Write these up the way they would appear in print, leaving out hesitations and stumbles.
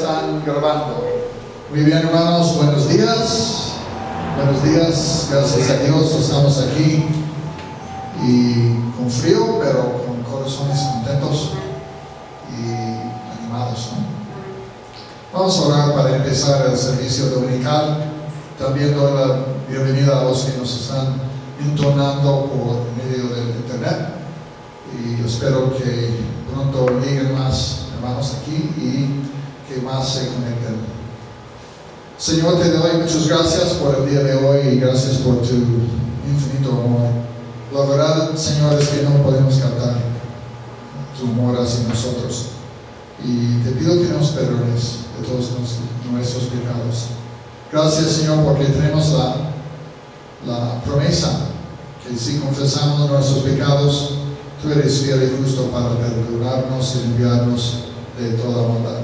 están grabando. Muy bien, hermanos, buenos días. Buenos días, gracias a Dios estamos aquí y con frío, pero con corazones contentos y animados, ¿no? Vamos a orar para empezar el servicio dominical. También doy la bienvenida a los que nos están entonando por medio del internet y espero que pronto lleguen más hermanos aquí y que más se conecten. Señor, te doy muchas gracias por el día de hoy y gracias por tu infinito amor. La verdad, Señor, es que no podemos captar tu amor hacia nosotros y te pido que nos perdones de todos nuestros pecados. Gracias, Señor, porque tenemos la promesa que si confesamos nuestros pecados, tú eres fiel y justo para perdonarnos y limpiarnos de toda maldad.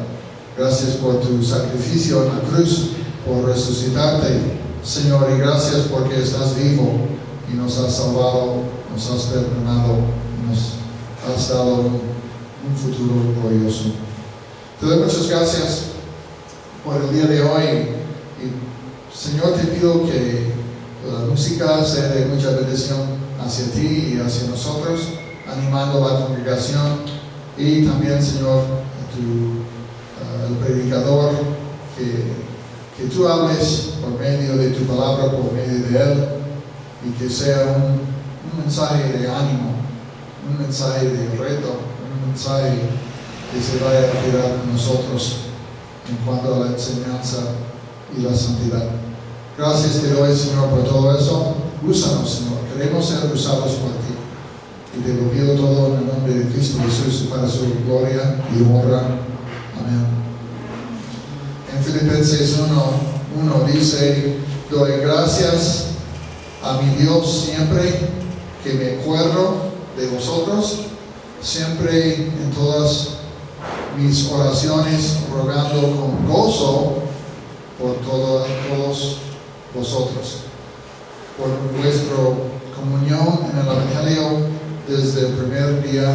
Gracias por tu sacrificio en la cruz, por resucitarte, Señor, y gracias porque estás vivo y nos has salvado, nos has perdonado, nos has dado un futuro glorioso. Te doy muchas gracias por el día de hoy y, Señor, te pido que la música sea de mucha bendición hacia ti y hacia nosotros, animando a la congregación y también, Señor, el predicador, que tú hables por medio de tu palabra, por medio de él, y que sea un mensaje de ánimo, un mensaje de reto, un mensaje que se vaya a quedar con nosotros en cuanto a la enseñanza y la santidad. Gracias te doy, Señor, por todo eso. Úsanos, Señor, queremos ser usados por ti. Y te lo pido todo en el nombre de Cristo Jesús para su gloria y honra. Amén. En Filipenses 1 dice: doy gracias a mi Dios siempre que me acuerdo de vosotros, siempre en todas mis oraciones, rogando con gozo por todos vosotros, por vuestra comunión en el Evangelio desde el primer día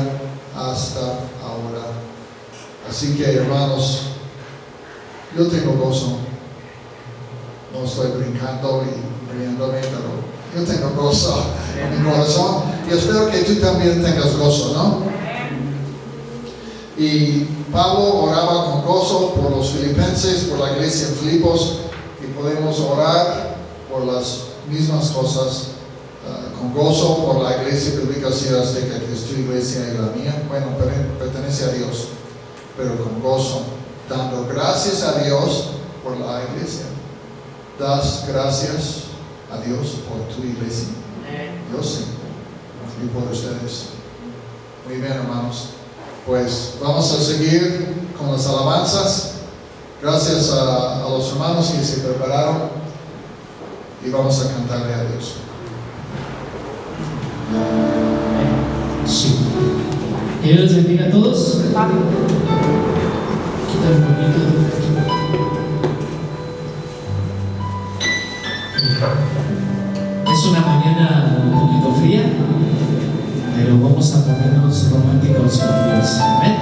hasta ahora. Así que, hermanos, yo tengo gozo. No estoy brincando y riéndome, pero yo tengo gozo en mi corazón y espero que tú también tengas gozo, ¿no? Y Pablo oraba con gozo por los filipenses, por la iglesia en Filipos, y podemos orar por las mismas cosas con gozo por la iglesia bíblica Ciudad Azteca, que es tu iglesia y la mía. Bueno, pertenece a Dios, pero con gozo, dando gracias a Dios por la iglesia. Das gracias a Dios por tu iglesia. Yo sí, y por ustedes. Muy bien, hermanos. Pues vamos a seguir con las alabanzas. Gracias a los hermanos que se prepararon y vamos a cantarle a Dios. Sí. Que Dios les bendiga a todos. Quita un poquito. Es una mañana un poquito fría, pero vamos a ponernos románticos con Dios. Amén.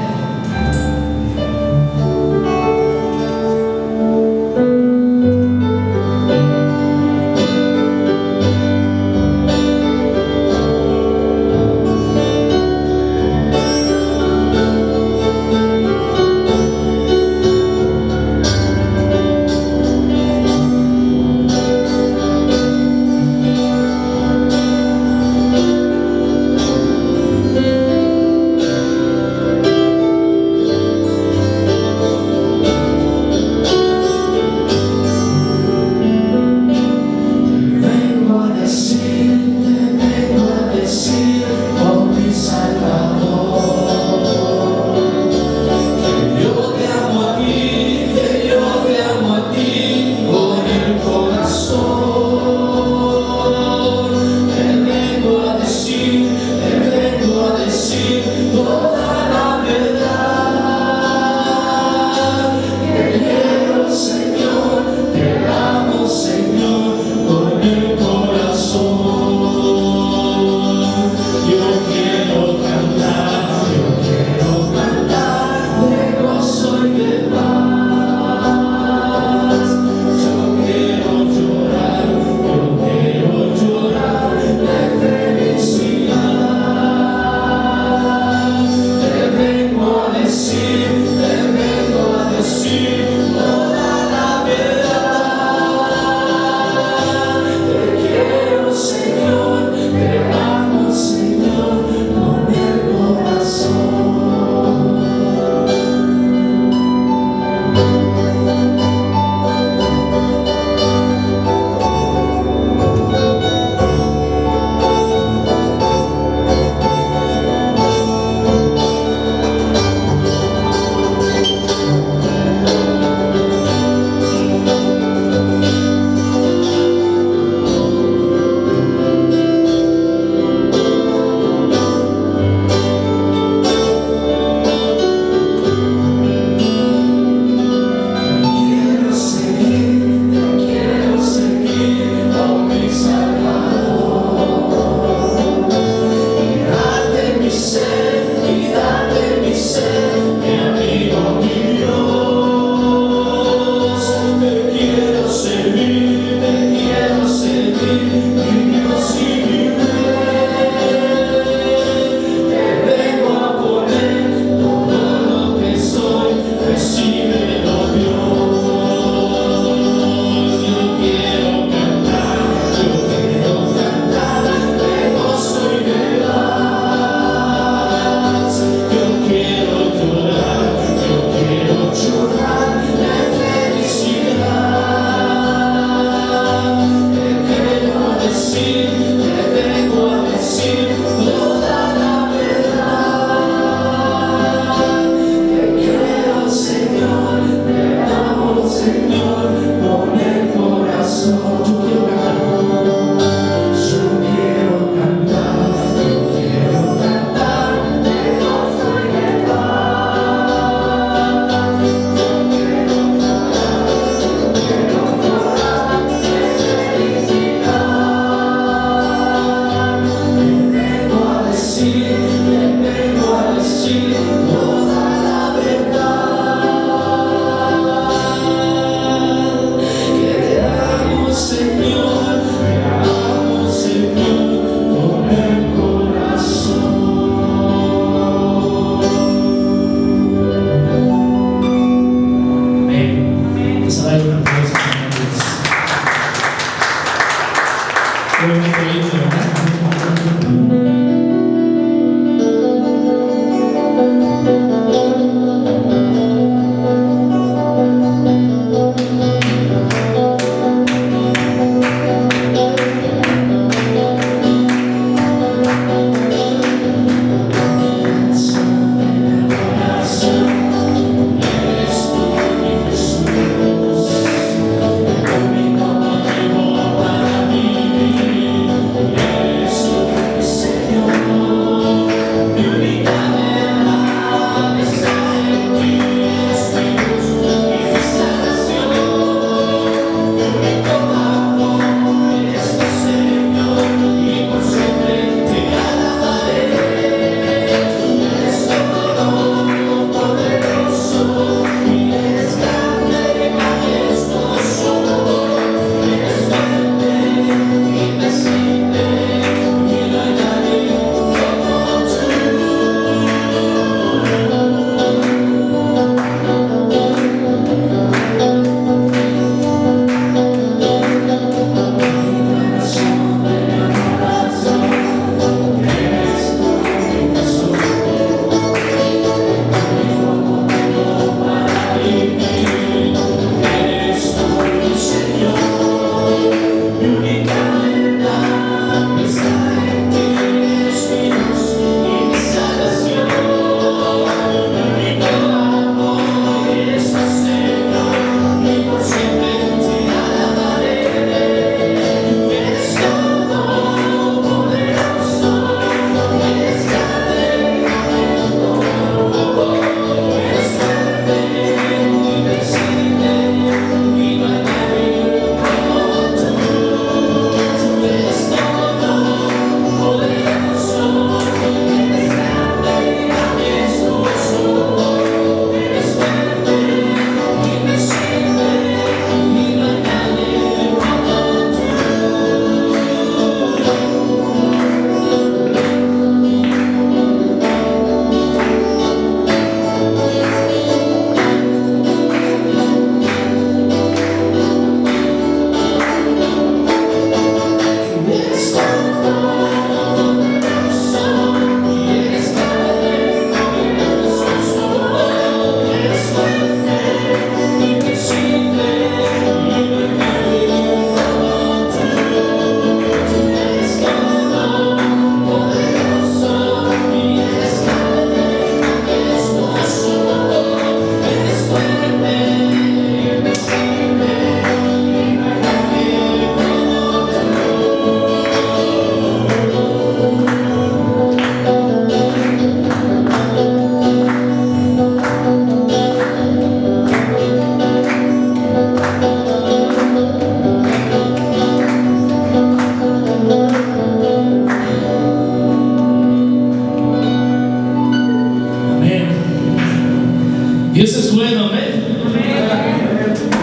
decir toda la verdad. Te quiero, Señor, te amo, Señor, con el corazón.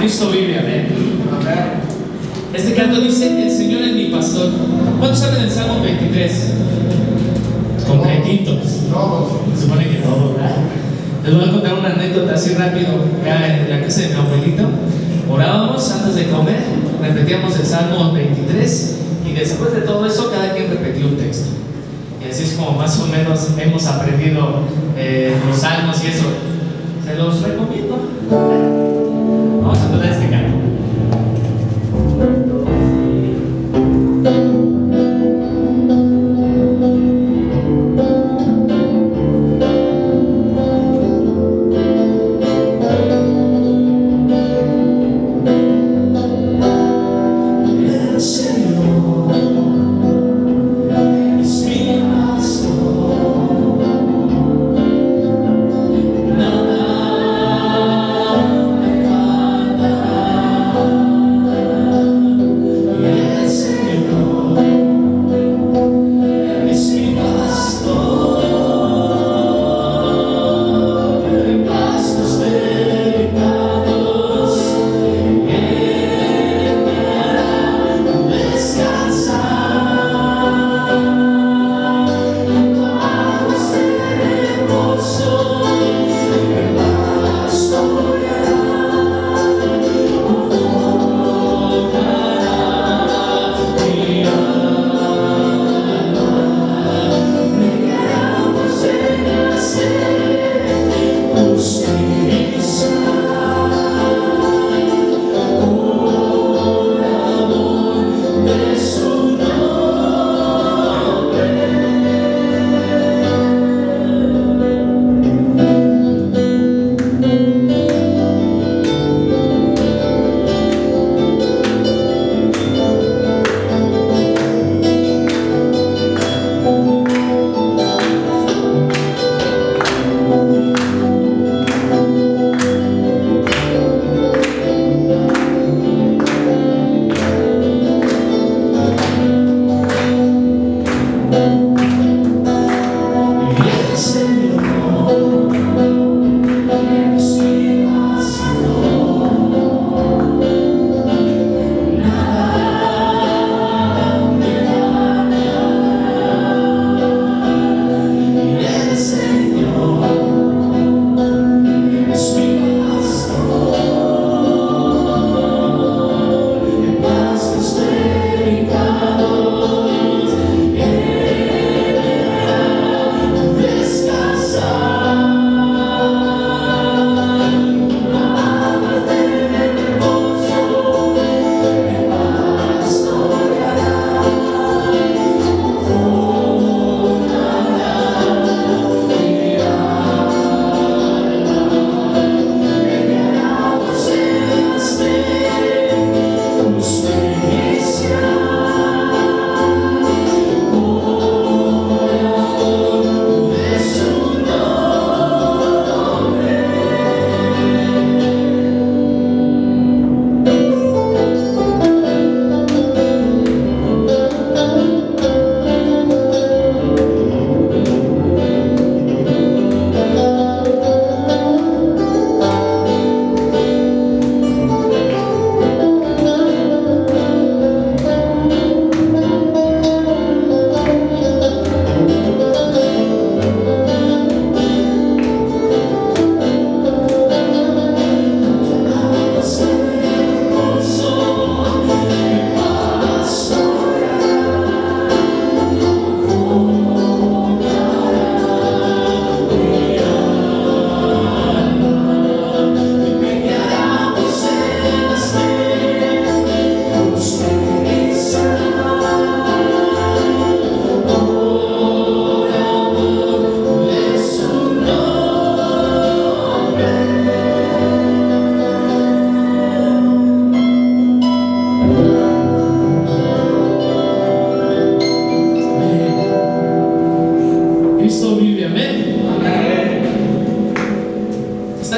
Cristo vive, amén. Este canto dice: el Señor es mi pastor. ¿Cuántos saben el Salmo 23? Completitos. Se supone que todo, ¿verdad? Les voy a contar una anécdota así rápido. En la casa de mi abuelito orábamos antes de comer, repetíamos el Salmo 23 y después de todo eso cada quien repetía un texto. Y así es como más o menos hemos aprendido los salmos y eso. Se los recomiendo. Vamos a poner este canto.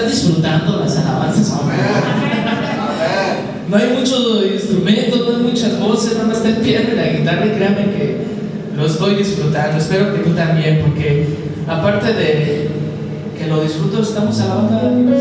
disfrutando las alabanzas. No hay muchos instrumentos, no hay muchas voces, nada más está el piano y la guitarra, y créanme que lo estoy disfrutando. Espero que tú también, porque aparte de que lo disfruto, estamos alabando a Dios.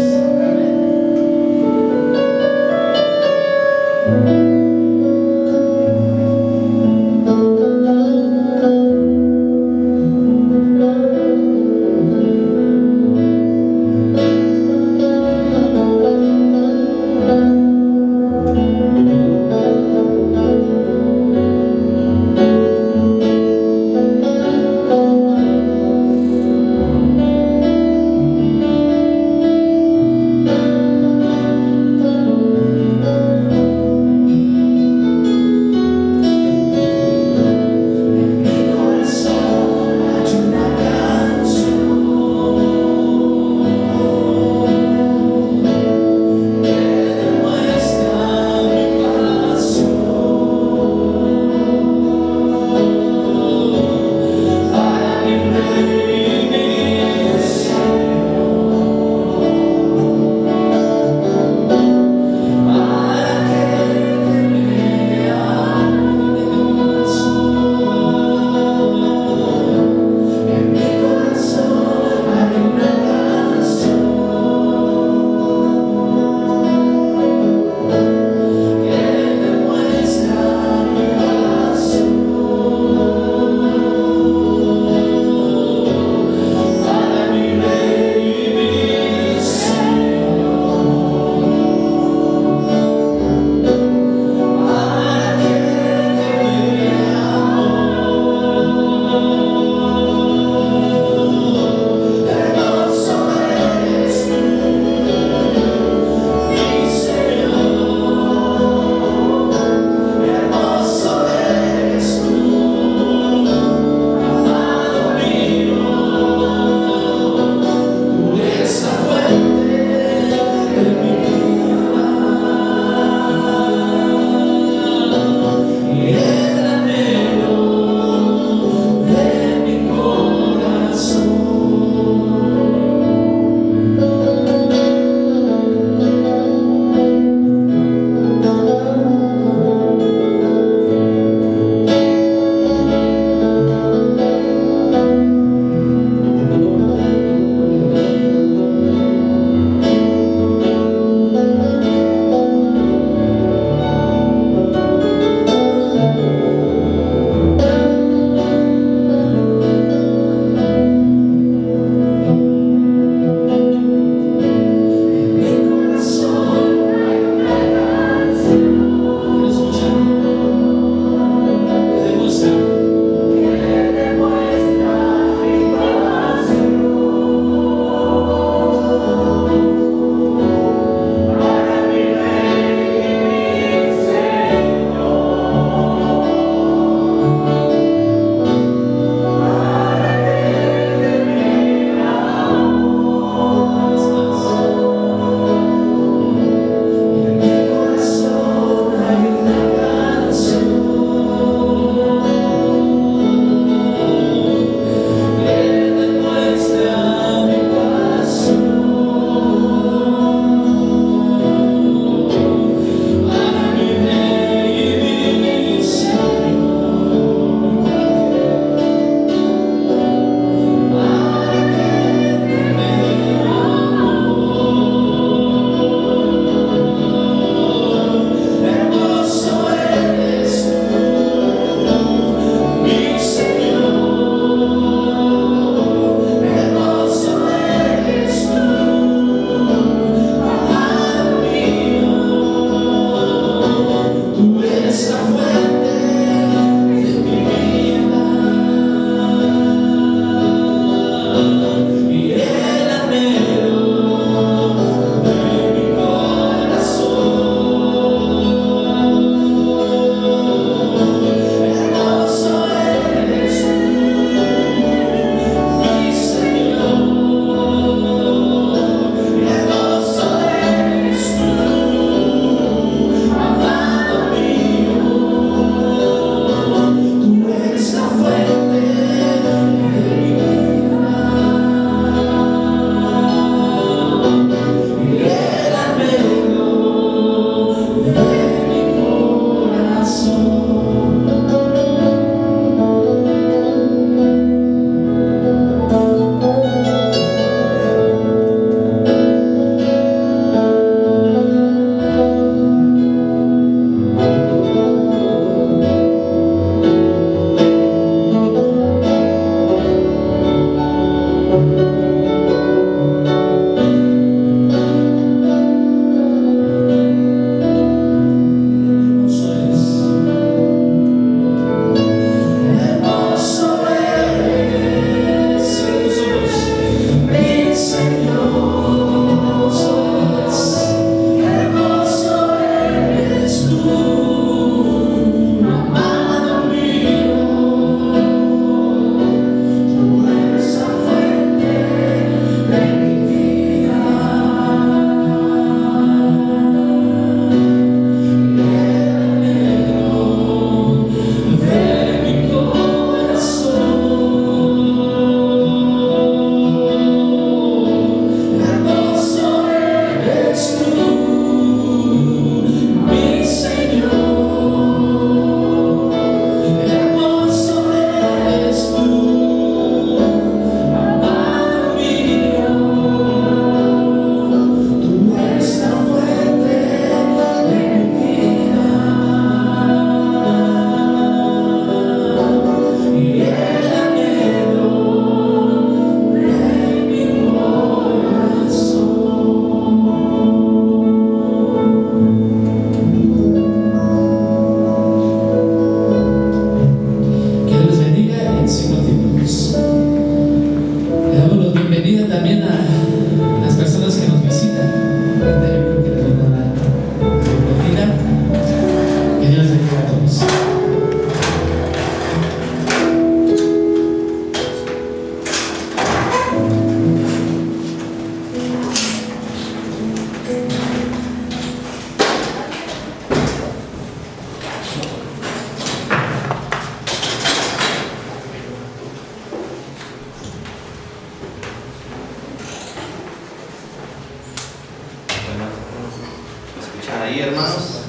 escuchar ahí, hermanos?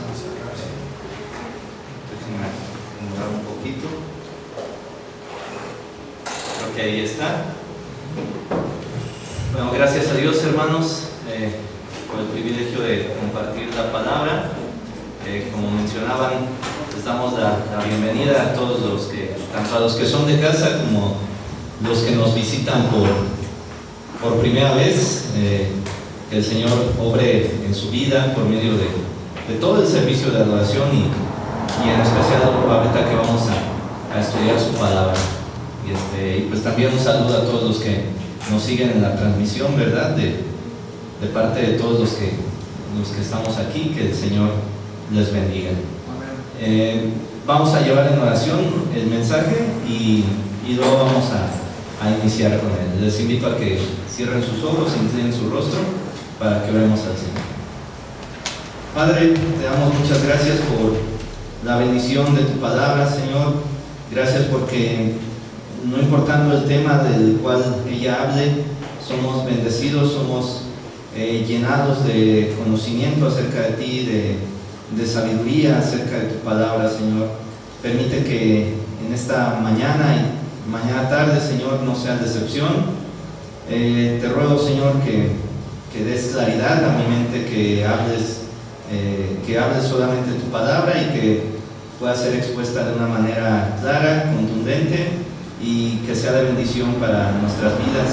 Déjenme acomodar un poquito. Creo que ahí está. Bueno, gracias a Dios, hermanos, por el privilegio de compartir la palabra. Como mencionaban, les damos la bienvenida a todos tanto a los que son de casa como los que nos visitan por primera vez. Que el Señor obre en su vida por medio de todo el servicio de adoración y en especial ahorita que vamos a estudiar su palabra. Y pues también un saludo a todos los que nos siguen en la transmisión, ¿verdad? De parte de todos los que estamos aquí, que el Señor les bendiga. Vamos a llevar en oración el mensaje y luego vamos a iniciar con él. Les invito a que cierren sus ojos, inclinen su rostro para que oremos al Señor. Padre, te damos muchas gracias por la bendición de tu palabra, Señor. Gracias porque no importando el tema del cual ella hable, somos bendecidos, somos llenados de conocimiento acerca de ti, de sabiduría acerca de tu palabra, Señor. Permite que en esta mañana y mañana tarde, Señor, no sea decepción. Te ruego, Señor, que des claridad a mi mente, que hables solamente tu palabra y que pueda ser expuesta de una manera clara, contundente y que sea de bendición para nuestras vidas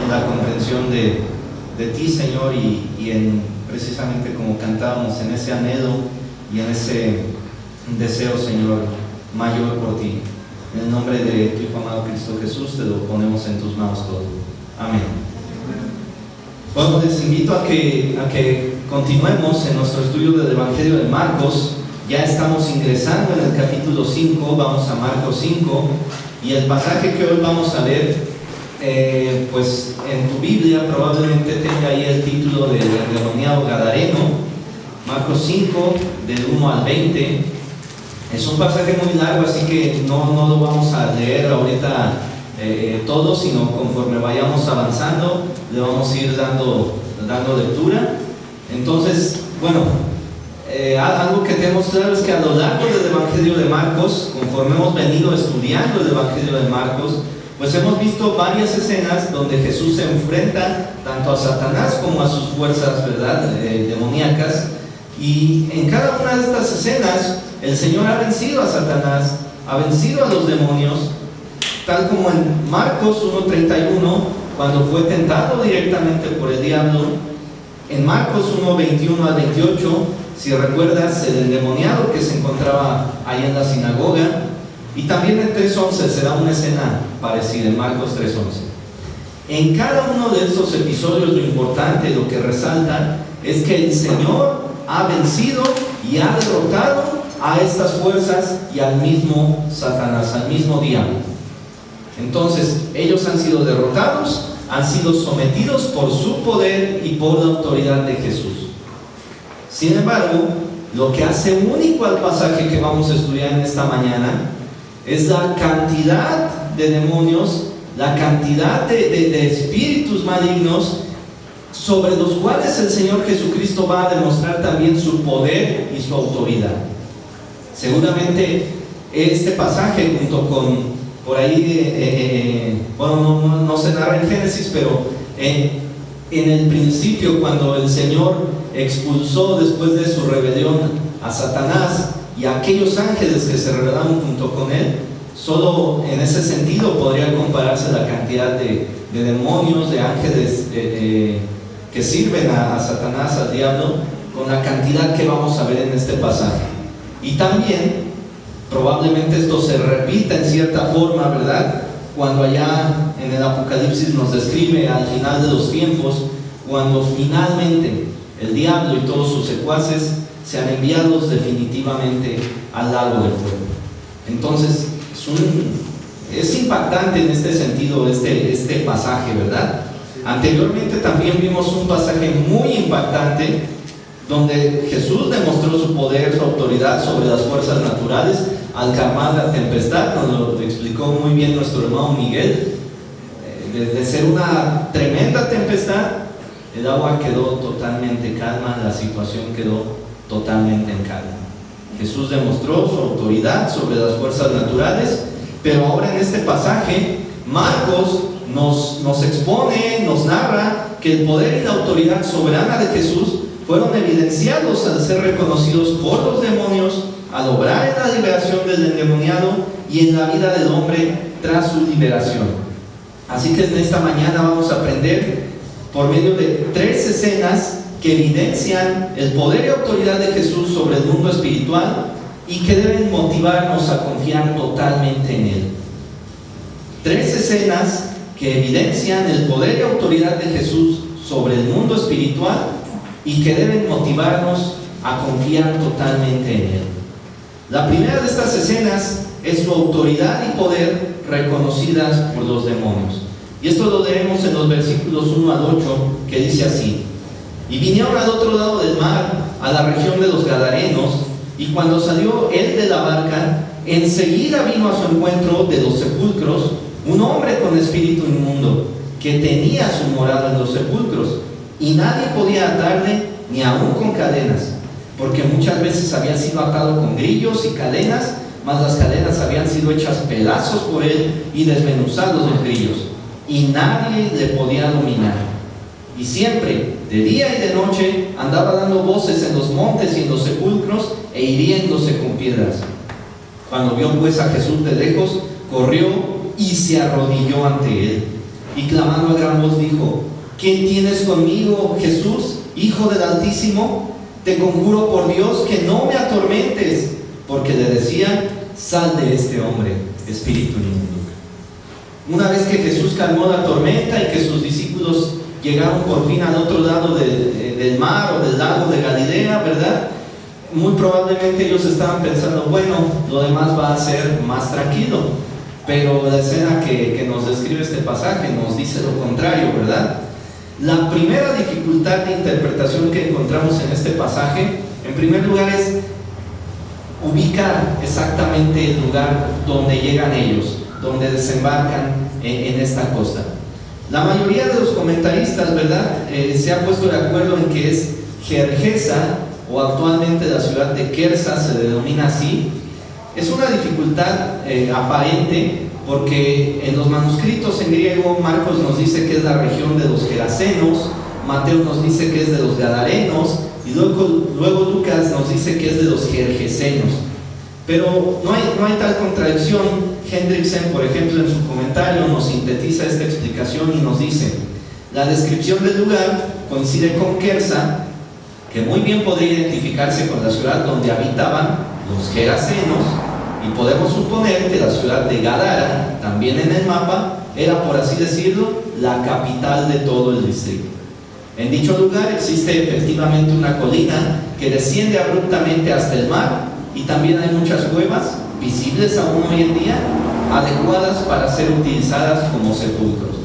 en la comprensión de ti, Señor, y en precisamente como cantábamos, en ese anhelo y en ese deseo, Señor, mayor por ti. En el nombre de tu Hijo amado Cristo Jesús te lo ponemos en tus manos todo. Amén. Bueno, les invito a que continuemos en nuestro estudio del Evangelio de Marcos. Ya estamos ingresando en el capítulo 5, vamos a Marcos 5, y el pasaje que hoy vamos a ver, pues en tu Biblia probablemente tenga ahí el título del endemoniado gadareno, Marcos 5, del 1 al 20. Es un pasaje muy largo, así que no lo vamos a leer ahorita todo, sino conforme vayamos avanzando le vamos a ir dando lectura. Entonces, bueno, algo que tenemos claro es que a lo largo del Evangelio de Marcos, conforme hemos venido estudiando el Evangelio de Marcos, pues hemos visto varias escenas donde Jesús se enfrenta tanto a Satanás como a sus fuerzas, ¿verdad?, demoníacas. Y en cada una de estas escenas el Señor ha vencido a Satanás, ha vencido a los demonios, tal como en Marcos 1:31, cuando fue tentado directamente por el diablo. En Marcos 1:21 al 28, si recuerdas, el endemoniado que se encontraba ahí en la sinagoga. Y también en 3:11 se da una escena parecida, en Marcos 3:11. En cada uno de estos episodios lo importante, lo que resalta, es que el Señor ha vencido y ha derrotado a estas fuerzas y al mismo Satanás, al mismo diablo. Entonces, ellos han sido derrotados, han sido sometidos por su poder y por la autoridad de Jesús. Sin embargo, lo que hace único al pasaje que vamos a estudiar en esta mañana es la cantidad de demonios, la cantidad de espíritus malignos sobre los cuales el Señor Jesucristo va a demostrar también su poder y su autoridad. Seguramente este pasaje, junto con por ahí, bueno, no se narra en Génesis, pero en el principio, cuando el Señor expulsó después de su rebelión a Satanás y a aquellos ángeles que se rebelaron junto con él, solo en ese sentido podría compararse la cantidad de demonios, de ángeles que sirven a Satanás, al diablo, con la cantidad que vamos a ver en este pasaje. Y también probablemente esto se repita en cierta forma, ¿verdad?, cuando allá en el Apocalipsis nos describe al final de los tiempos, cuando finalmente el diablo y todos sus secuaces sean enviados definitivamente al lago del fuego. Entonces es impactante en este sentido este pasaje, ¿verdad? Anteriormente también vimos un pasaje muy impactante donde Jesús demostró su poder, su autoridad sobre las fuerzas naturales al calmar la tempestad. Nos lo explicó muy bien nuestro hermano Miguel. De ser una tremenda tempestad, el agua quedó totalmente calma, la situación quedó totalmente en carne. Jesús demostró su autoridad sobre las fuerzas naturales, pero ahora en este pasaje Marcos nos expone, nos narra que el poder y la autoridad soberana de Jesús fueron evidenciados al ser reconocidos por los demonios, al obrar en la liberación del endemoniado y en la vida del hombre tras su liberación. Así que en esta mañana vamos a aprender por medio de 3 escenas que evidencian el poder y autoridad de Jesús sobre el mundo espiritual y que deben motivarnos a confiar totalmente en Él. 3 escenas que evidencian el poder y autoridad de Jesús sobre el mundo espiritual y que deben motivarnos a confiar totalmente en Él. La primera de estas escenas es su autoridad y poder reconocidas por los demonios. Y esto lo leemos en los versículos 1 al 8, que dice así: y vinieron al otro lado del mar, a la región de los Gadarenos, y cuando salió él de la barca, enseguida vino a su encuentro de los sepulcros un hombre con espíritu inmundo, que tenía su morada en los sepulcros, y nadie podía atarle ni aun con cadenas, porque muchas veces había sido atado con grillos y cadenas, mas las cadenas habían sido hechas pedazos por él y desmenuzados los grillos, y nadie le podía dominar. Y siempre, de día y de noche, andaba dando voces en los montes y en los sepulcros, e hiriéndose con piedras. Cuando vio pues a Jesús de lejos, corrió y se arrodilló ante él, y clamando a gran voz dijo: ¿qué tienes conmigo, Jesús, Hijo del Altísimo? Te conjuro por Dios que no me atormentes. Porque le decían: sal de este hombre, espíritu inmundo. Una vez que Jesús calmó la tormenta y que sus discípulos llegaron por fin al otro lado del mar o del lago de Galilea, ¿verdad? Muy probablemente ellos estaban pensando: bueno, lo demás va a ser más tranquilo. Pero la escena que nos describe este pasaje nos dice lo contrario, ¿verdad? La primera dificultad de interpretación que encontramos en este pasaje, en primer lugar, es ubicar exactamente el lugar donde llegan ellos, donde desembarcan en esta costa. La mayoría de los comentaristas, ¿verdad?, se ha puesto de acuerdo en que es Gergesa, o actualmente la ciudad de Quersa se denomina así. Es una dificultad aparente, porque en los manuscritos en griego Marcos nos dice que es la región de los Gerasenos, Mateo nos dice que es de los Gadarenos, y luego Lucas nos dice que es de los Gergesenos. Pero no hay tal contradicción. Hendrickson, por ejemplo, en su comentario nos sintetiza esta explicación y nos dice: la descripción del lugar coincide con Quersa, que muy bien podría identificarse con la ciudad donde habitaban los Gerasenos, y podemos suponer que la ciudad de Gadara, también en el mapa, era, por así decirlo, la capital de todo el distrito. En dicho lugar existe efectivamente una colina que desciende abruptamente hasta el mar, y también hay muchas cuevas, visibles aún hoy en día, adecuadas para ser utilizadas como sepulcros.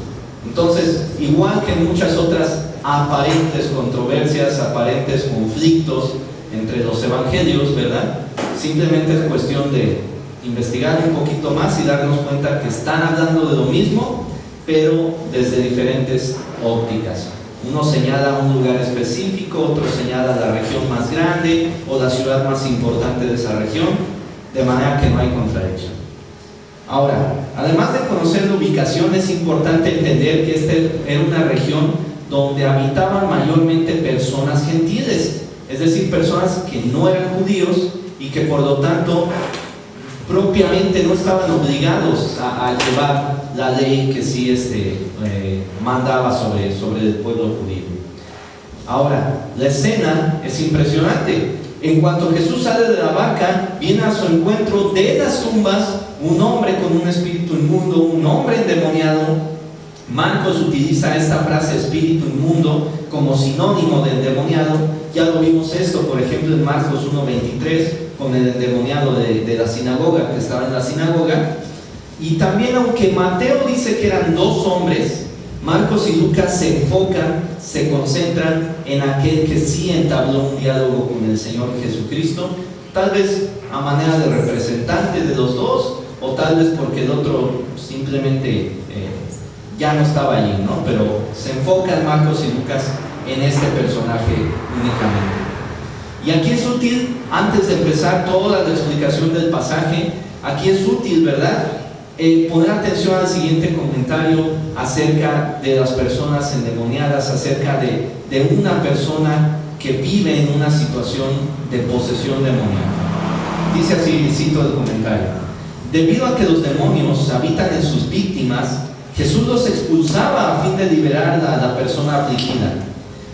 Entonces, igual que en muchas otras aparentes controversias, aparentes conflictos entre los evangelios, ¿verdad?, simplemente es cuestión de investigar un poquito más y darnos cuenta que están hablando de lo mismo, pero desde diferentes ópticas. Uno señala un lugar específico, otro señala la región más grande o la ciudad más importante de esa región, de manera que no hay contradicción. Ahora, además de conocer la ubicación, es importante entender que esta era una región donde habitaban mayormente personas gentiles, es decir, personas que no eran judíos y que por lo tanto propiamente no estaban obligados a llevar la ley que sí mandaba sobre el pueblo judío. Ahora, la escena es impresionante. En cuanto Jesús sale de la barca, viene a su encuentro de las tumbas un hombre con un espíritu inmundo, un hombre endemoniado. Marcos utiliza esta frase espíritu inmundo como sinónimo de endemoniado. Ya lo vimos esto, por ejemplo, en Marcos 1:23, con el endemoniado de la sinagoga, que estaba en la sinagoga. Y también, aunque Mateo dice que eran 2 hombres, Marcos y Lucas se enfocan, se concentran en aquel que sí entabló un diálogo con el Señor Jesucristo, tal vez a manera de representante de los dos, o tal vez porque el otro simplemente ya no estaba allí, ¿no? Pero se enfocan Marcos y Lucas en este personaje únicamente. Y aquí es útil, antes de empezar toda la explicación del pasaje, aquí es útil, ¿verdad?, poner atención al siguiente comentario acerca de las personas endemoniadas, acerca de una persona que vive en una situación de posesión demoníaca. Dice así, cito el comentario: debido a que los demonios habitan en sus víctimas, Jesús los expulsaba a fin de liberar a la persona afligida.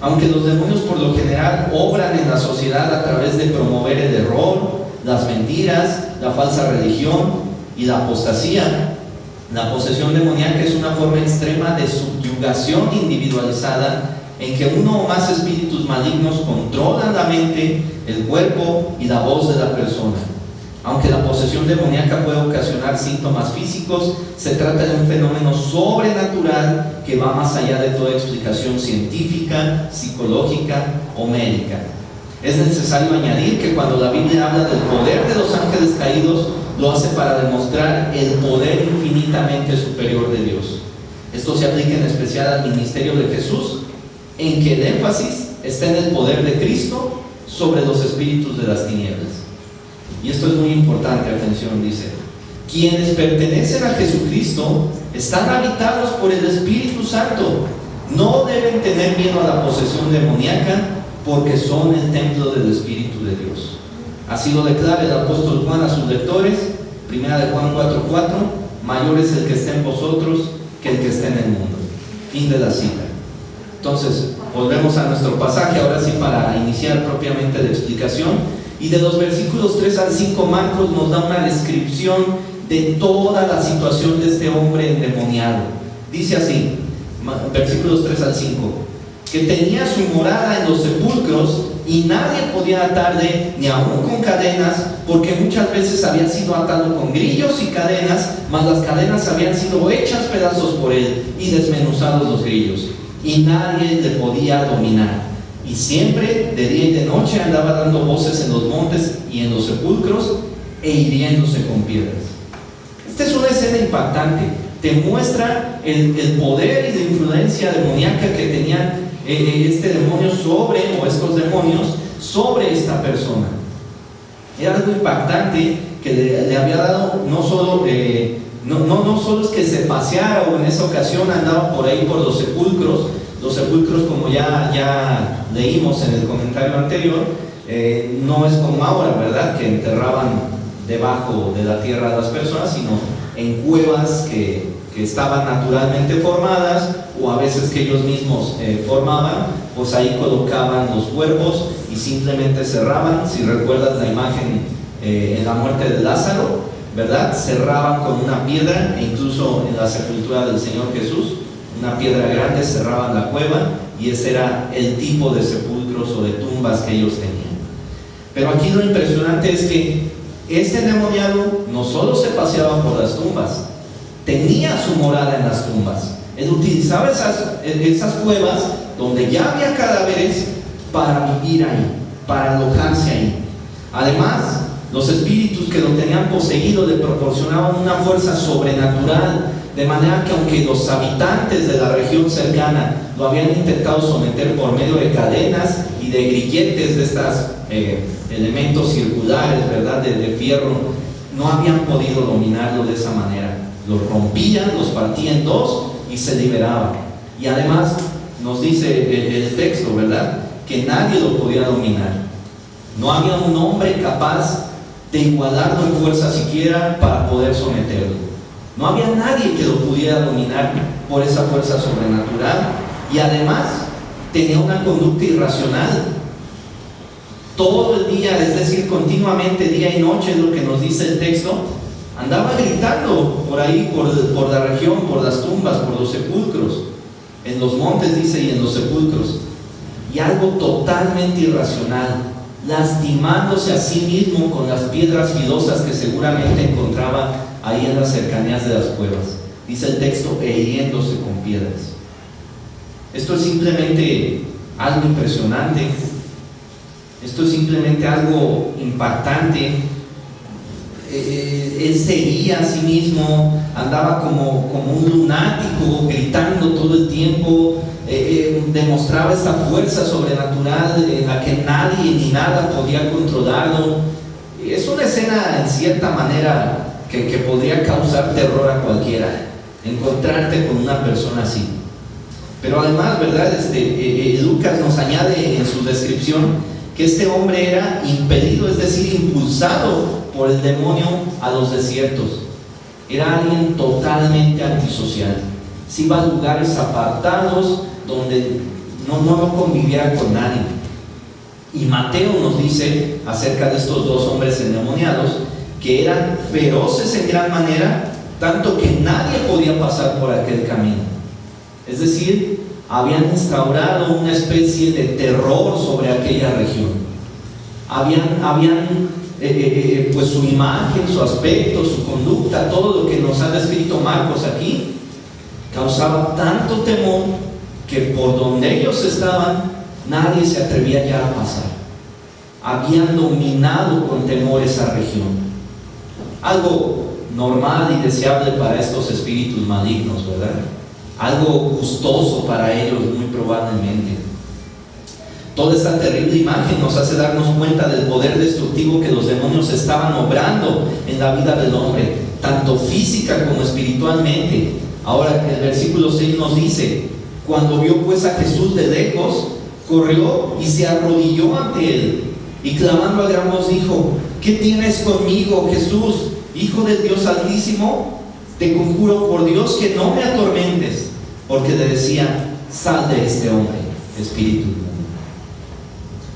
Aunque los demonios por lo general obran en la sociedad a través de promover el error, las mentiras, la falsa religión y la apostasía, la posesión demoníaca es una forma extrema de subyugación individualizada en que uno o más espíritus malignos controlan la mente, el cuerpo y la voz de la persona. Aunque la posesión demoníaca puede ocasionar síntomas físicos, se trata de un fenómeno sobrenatural que va más allá de toda explicación científica, psicológica o médica. Es necesario añadir que cuando la Biblia habla del poder de los ángeles caídos, lo hace para demostrar el poder infinitamente superior de Dios. Esto se aplica en especial al ministerio de Jesús, en que el énfasis está en el poder de Cristo sobre los espíritus de las tinieblas. Y esto es muy importante, atención, dice: quienes pertenecen a Jesucristo están habitados por el Espíritu Santo. No deben tener miedo a la posesión demoníaca, porque son el templo del Espíritu de Dios. Así lo declara el apóstol Juan a sus lectores, 1 Juan 4:4: mayor es el que está en vosotros que el que está en el mundo. Fin de la cita. Entonces, volvemos a nuestro pasaje, ahora sí, para iniciar propiamente la explicación. Y de los versículos 3 al 5, Marcos nos da una descripción de toda la situación de este hombre endemoniado. Dice así, versículos 3 al 5: que tenía su morada en los sepulcros y nadie podía atarle ni aun con cadenas, porque muchas veces había sido atado con grillos y cadenas, mas las cadenas habían sido hechas pedazos por él y desmenuzados los grillos, y nadie le podía dominar. Y siempre, de día y de noche, andaba dando voces en los montes y en los sepulcros e hiriéndose con piedras. Esta es una escena impactante. Te muestra el poder y la influencia demoníaca que tenían este demonio sobre, o estos demonios, sobre esta persona. Era algo impactante que le había dado, no solo es que se paseara, o en esa ocasión andaba por ahí por los sepulcros. Los sepulcros, como ya leímos en el comentario anterior, no es como ahora, ¿verdad?, que enterraban debajo de la tierra a las personas, sino en cuevas que estaban naturalmente formadas, o a veces que ellos mismos formaban. Pues ahí colocaban los cuerpos y simplemente cerraban. Si recuerdas la imagen en la muerte de Lázaro, ¿verdad?, cerraban con una piedra, e incluso en la sepultura del Señor Jesús, una piedra grande, cerraban la cueva, y ese era el tipo de sepulcros o de tumbas que ellos tenían. Pero aquí lo impresionante es que este endemoniado no solo se paseaba por las tumbas, tenía su morada en las tumbas. Él utilizaba esas cuevas donde ya había cadáveres para vivir ahí, para alojarse ahí. Además, los espíritus que lo tenían poseído le proporcionaban una fuerza sobrenatural, de manera que aunque los habitantes de la región cercana lo habían intentado someter por medio de cadenas y de grilletes, de estos elementos circulares, ¿verdad?, de fierro, no habían podido dominarlo de esa manera. Los rompían, los partían en dos y se liberaban. Y además nos dice el texto, ¿verdad?, que nadie lo podía dominar. No había un hombre capaz de igualarlo en fuerza siquiera para poder someterlo. No había nadie que lo pudiera dominar por esa fuerza sobrenatural. Y además tenía una conducta irracional. Todo el día, es decir, continuamente, día y noche, es lo que nos dice el texto, andaba gritando por ahí, por la región, por las tumbas, por los sepulcros, en los montes, dice, y en los sepulcros. Y algo totalmente irracional, lastimándose a sí mismo con las piedras filosas que seguramente encontraba ahí en las cercanías de las cuevas. Dice el texto, e hiriéndose con piedras. Esto es simplemente algo impresionante. Esto es simplemente algo impactante. él seguía a sí mismo, andaba como un lunático, gritando todo el tiempo, demostraba esta fuerza sobrenatural en la que nadie ni nada podía controlarlo. Es una escena en cierta manera que podría causar terror a cualquiera, encontrarte con una persona así. Pero además, ¿verdad? Lucas nos añade en su descripción que este hombre era impelido, es decir, impulsado por el demonio a los desiertos. Era alguien totalmente antisocial. Se iba a lugares apartados donde no convivía con nadie. Y Mateo nos dice acerca de estos dos hombres endemoniados que eran feroces en gran manera, tanto que nadie podía pasar por aquel camino. Es decir, habían instaurado una especie de terror sobre aquella región. Habían pues su imagen, su aspecto, su conducta, todo lo que nos ha descrito Marcos aquí, causaba tanto temor que por donde ellos estaban, nadie se atrevía ya a pasar. Habían dominado con temor esa región. Algo normal y deseable para estos espíritus malignos, ¿verdad? Algo gustoso para ellos, muy probablemente. Toda esta terrible imagen nos hace darnos cuenta del poder destructivo que los demonios estaban obrando en la vida del hombre, tanto física como espiritualmente. Ahora el versículo 6 nos dice: cuando vio pues a Jesús de lejos, corrió y se arrodilló ante él, y clamando a gran voz dijo: ¿qué tienes conmigo, Jesús, Hijo del Dios Altísimo? Te conjuro por Dios que no me atormentes. Porque le decía: sal de este hombre, espíritu inmundo.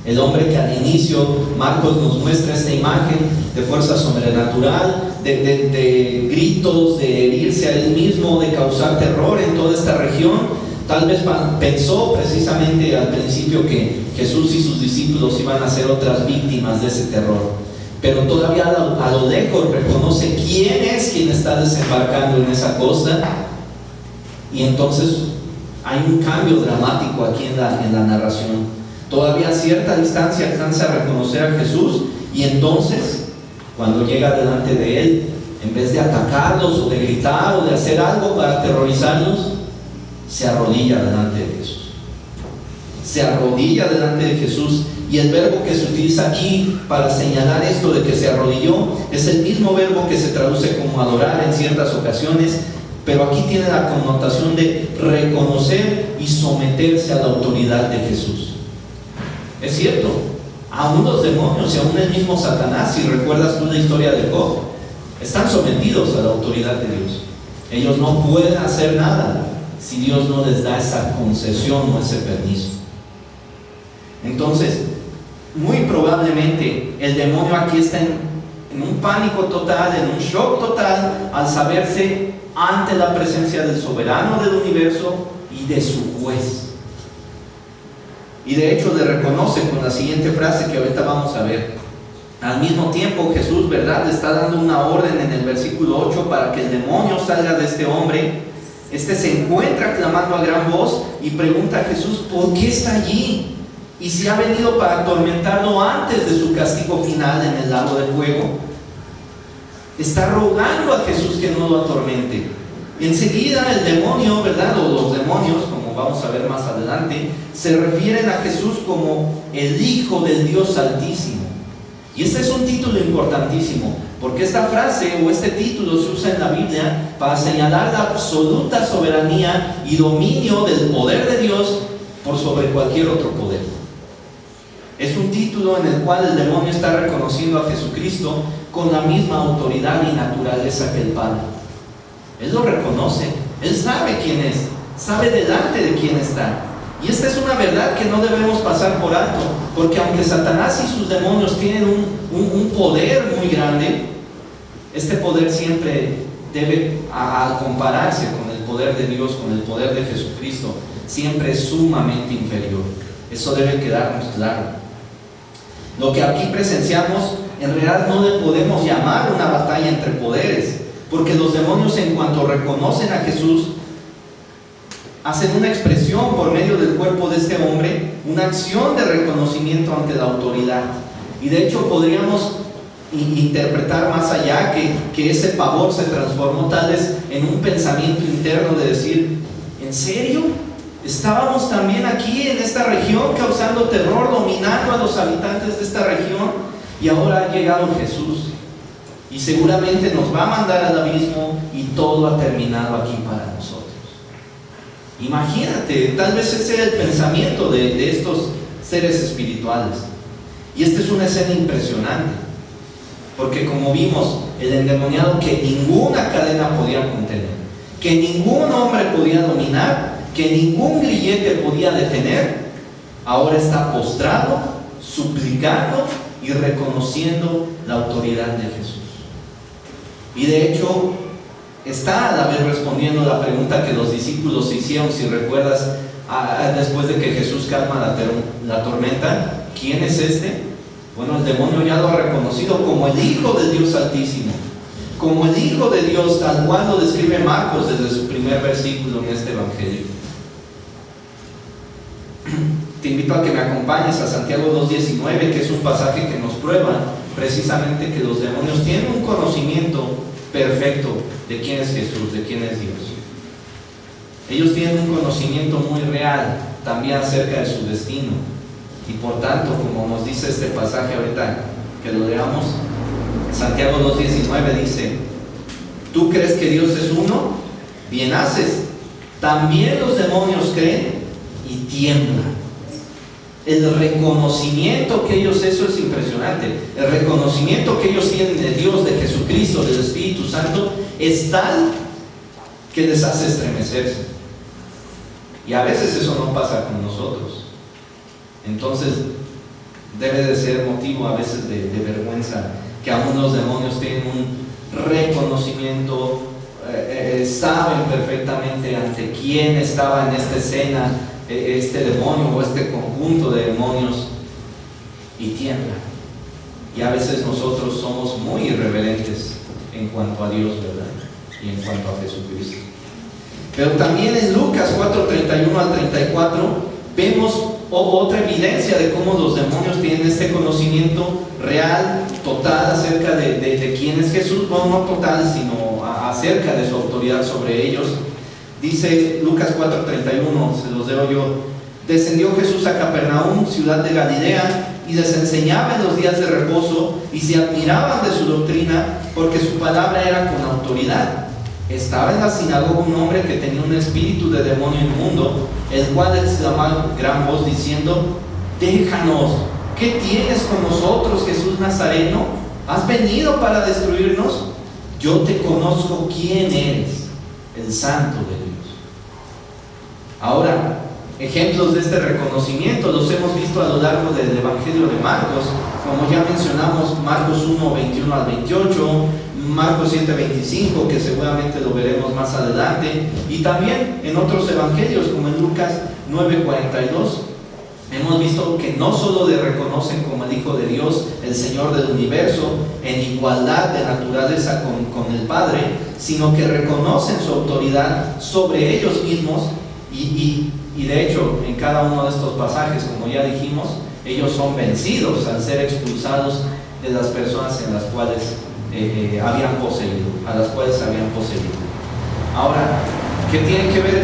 El hombre que al inicio Marcos nos muestra esta imagen de fuerza sobrenatural, de gritos, de herirse a él mismo, de causar terror en toda esta región. Tal vez pensó precisamente al principio que Jesús y sus discípulos iban a ser otras víctimas de ese terror. Pero todavía a lo lejos reconoce quién es quien está desembarcando en esa costa. Y entonces hay un cambio dramático aquí en la narración. Todavía a cierta distancia alcanza a reconocer a Jesús, y entonces, cuando llega delante de él, en vez de atacarlos o de gritar o de hacer algo para aterrorizarlos, se arrodilla delante de Jesús. Se arrodilla delante de Jesús. Y el verbo que se utiliza aquí para señalar esto de que se arrodilló es el mismo verbo que se traduce como adorar en ciertas ocasiones, pero aquí tiene la connotación de reconocer y someterse a la autoridad de Jesús. Es cierto, aún los demonios y aún el mismo Satanás, si recuerdas tú la historia de Job, están sometidos a la autoridad de Dios. Ellos no pueden hacer nada si Dios no les da esa concesión o ese permiso. Entonces, muy probablemente el demonio aquí está en un pánico total, en un shock total, al saberse ante la presencia del soberano del universo y de su juez. Y de hecho le reconoce con la siguiente frase que ahorita vamos a ver. Al mismo tiempo Jesús, ¿verdad?, le está dando una orden en el versículo 8 para que el demonio salga de este hombre. Se encuentra clamando a gran voz y pregunta a Jesús: ¿por qué está allí? Y si ha venido para atormentarlo antes de su castigo final en el lago de fuego. Está rogando a Jesús que no lo atormente. Y enseguida el demonio, ¿verdad?, o los demonios, como vamos a ver más adelante, se refieren a Jesús como el Hijo del Dios Altísimo. Y este es un título importantísimo, porque esta frase o este título se usa en la Biblia para señalar la absoluta soberanía y dominio del poder de Dios por sobre cualquier otro poder. Es un título en el cual el demonio está reconociendo a Jesucristo con la misma autoridad y naturaleza que el Padre. Él lo reconoce, él sabe quién es, sabe delante de quién está. Y esta es una verdad que no debemos pasar por alto, porque aunque Satanás y sus demonios tienen un poder muy grande, este poder siempre debe, al compararse con el poder de Dios, con el poder de Jesucristo, siempre es sumamente inferior. Eso debe quedarnos claro. Lo que aquí presenciamos, en realidad no le podemos llamar una batalla entre poderes, porque los demonios, en cuanto reconocen a Jesús, hacen una expresión por medio del cuerpo de este hombre, una acción de reconocimiento ante la autoridad. Y de hecho podríamos interpretar más allá, que ese pavor se transformó tal vez en un pensamiento interno de decir: ¿en serio? ¿Estábamos también aquí en esta región causando terror, dominando a los habitantes de esta región? Y ahora ha llegado Jesús y seguramente nos va a mandar al abismo y todo ha terminado aquí para nosotros. Imagínate, tal vez ese era el pensamiento de estos seres espirituales. Y esta es una escena impresionante, porque como vimos, el endemoniado que ninguna cadena podía contener, que ningún hombre podía dominar, que ningún grillete podía detener, ahora está postrado, suplicando y reconociendo la autoridad de Jesús. Y de hecho, está a la vez respondiendo la pregunta que los discípulos hicieron, si recuerdas, después de que Jesús calma la tormenta: ¿quién es este? Bueno, el demonio ya lo ha reconocido como el Hijo del Dios Altísimo, como el Hijo de Dios, tal cual lo describe Marcos desde su primer versículo en este Evangelio. Te invito a que me acompañes a Santiago 2:19, que es un pasaje que nos prueba precisamente que los demonios tienen un conocimiento perfecto de quién es Jesús, de quién es Dios. Ellos tienen un conocimiento muy real también acerca de su destino. Y por tanto, como nos dice este pasaje ahorita, que lo leamos, Santiago 2:19 dice: ¿tú crees que Dios es uno? Bien haces. También los demonios creen y tiemblan. El reconocimiento que ellos, eso es impresionante, el reconocimiento que ellos tienen de Dios, de Jesucristo, del Espíritu Santo, es tal que les hace estremecerse. Y a veces eso no pasa con nosotros. Entonces debe de ser motivo a veces de vergüenza que aún los demonios tienen un reconocimiento, saben perfectamente ante quién estaba en esta escena este demonio o este conjunto de demonios, y tiemblan. Y a veces nosotros somos muy irreverentes en cuanto a Dios, ¿verdad? Y en cuanto a Jesucristo. Pero también en Lucas 4:31 al 34 vemos otra evidencia de cómo los demonios tienen este conocimiento real, total, acerca de quién es Jesús. Bueno, no total, sino acerca de su autoridad sobre ellos. Dice Lucas 4:31, se los leo yo: descendió Jesús a Capernaum, ciudad de Galilea, y les enseñaba en los días de reposo, y se admiraban de su doctrina, porque su palabra era con autoridad. Estaba en la sinagoga un hombre que tenía un espíritu de demonio inmundo, el cual exclamaba a gran voz diciendo: déjanos, ¿qué tienes con nosotros, Jesús Nazareno? ¿Has venido para destruirnos? Yo te conozco quién eres, el Santo de Dios. Ahora, ejemplos de este reconocimiento los hemos visto a lo largo del Evangelio de Marcos, como ya mencionamos, Marcos 1:21 al 28, Marcos 7:25, que seguramente lo veremos más adelante, y también en otros evangelios como en Lucas 9:42. Hemos visto que no solo le reconocen como el Hijo de Dios, el Señor del universo, en igualdad de naturaleza con el Padre, sino que reconocen su autoridad sobre ellos mismos, y de hecho en cada uno de estos pasajes, como ya dijimos, ellos son vencidos al ser expulsados de las personas en las cuales habían poseído, a las cuales habían poseído. Ahora, ¿qué tiene que ver